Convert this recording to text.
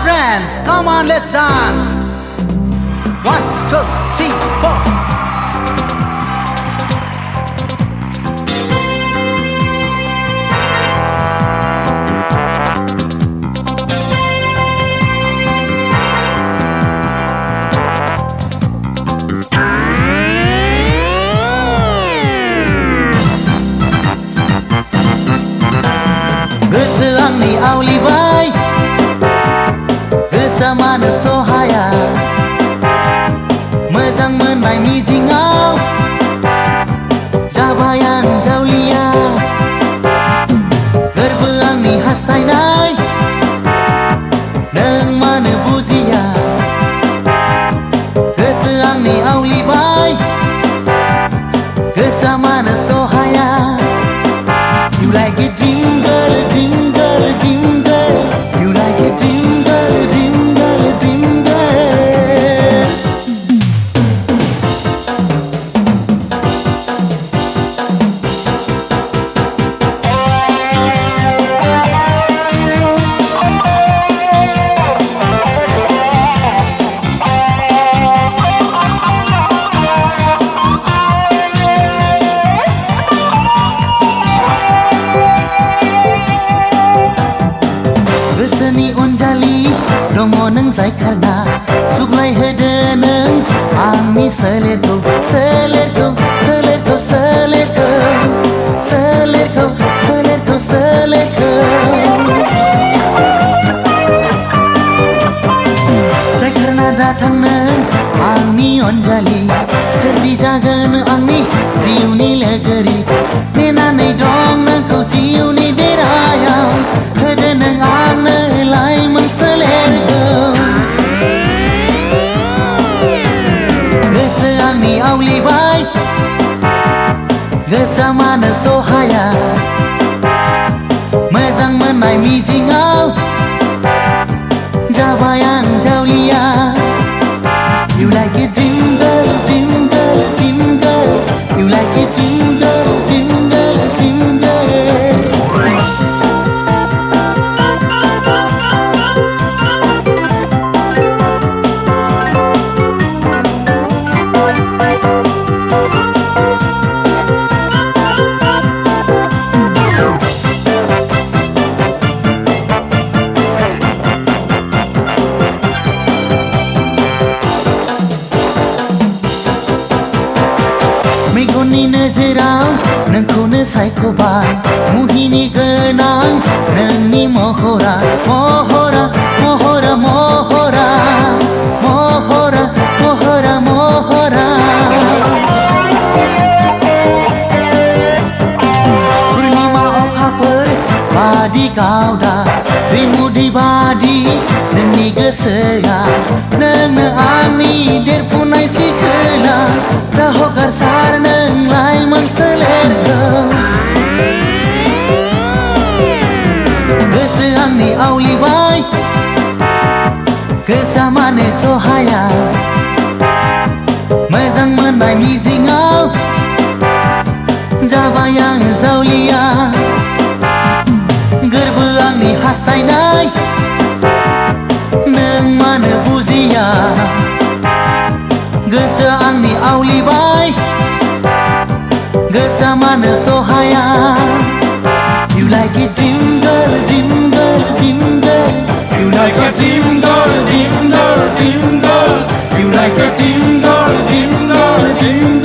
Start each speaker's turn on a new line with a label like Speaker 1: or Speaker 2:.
Speaker 1: friends, come on, let's dance. One, two, three, four. Goसो आंनि आवलिबाय गोसोआ मानो सहाया मोजां मोननाय मिजिंआव जाबाय आं जावलिया गोरबो आंनि हास्थायनाय नों मानो बुजिया गोसो आंनि आवलिबाय गोसोआ मानो सहाया You like it jingle, jingle, jingle. You like it jingle, jingle, jingle. गोसोनि अनजालि दङ नों जायखारना सुग्लायहोदो नों आंनि सोलेरखौ सोलेरखौ सोलेरखौ सोलेरखौ सोलेरखौ सोलेरखौ सोलेरखौ जायखारना दाथां नों आंनि अनजालि सोरदि जागोन आंनि जिउनि लोगोरि नेनानै दं नोंखौ जिउनि देरायाव होदो नों आंनो लाइमोन सोलेरखौ गोसो आंनि आवलिबाय गोसोआ मानो सहाया मोजां मोननाय मिजिंआव जाबाय आं जावलिया You like it jingle, jingle, jingle. You like it jingle, jingle, jingle. मेगननि नोजोराव नोंखौनो सायख'बाय मुहिनि गोनां नोंनि महरा महरा महरा महरा महरा महरा महरा पुर्णिमा अखाफोर बादि गावदा दैमुदै बादि नोंनि गोसोआ नोंनो आंनि देरफुनाय सिखोला दा हगारसार नों लाइमोन सोलेरखौ गोसो आंनि आवलिबाय गोसोआ मानो सहाया मोजां मोननाय मिजिंआव जाबाय आं जावलिया गोरबो आंनि हास्थायनाय नों मानो बुजिया गोसोआ आंनि आवलिबाय गोसोआ मानो सहाया You like it jingle, jingle, jingle. You like it jingle, jingle, jingle. You like it jingle, jingle, jingle.